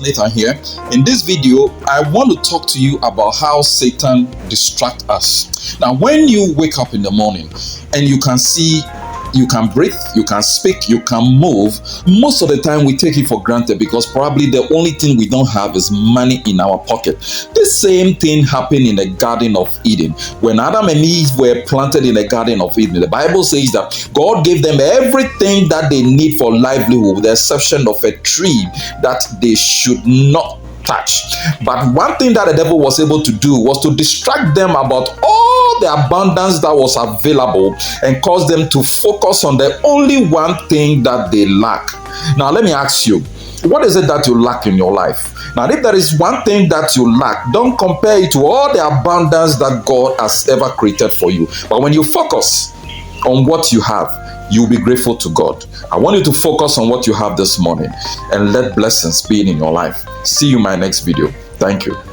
Nathan here. In this video, I want to talk to you about how Satan distracts us. Now, when you wake up in the morning and you can see, you can breathe, you can speak, you can move, most of the time we take it for granted because probably the only thing we don't have is money in our pocket. The same thing happened in the Garden of Eden. When Adam and Eve were planted in the Garden of Eden, the Bible says that God gave them everything that they need for livelihood, with the exception of a tree that they should not touch. But one thing that the devil was able to do was to distract them about all the abundance that was available and cause them to focus on the only one thing that they lack. Now, let me ask you, what is it that you lack in your life? Now, if there is one thing that you lack, don't compare it to all the abundance that God has ever created for you. But when you focus on what you have, you'll be grateful to God. I want you to focus on what you have this morning and let blessings be in your life. See you in my next video. Thank you.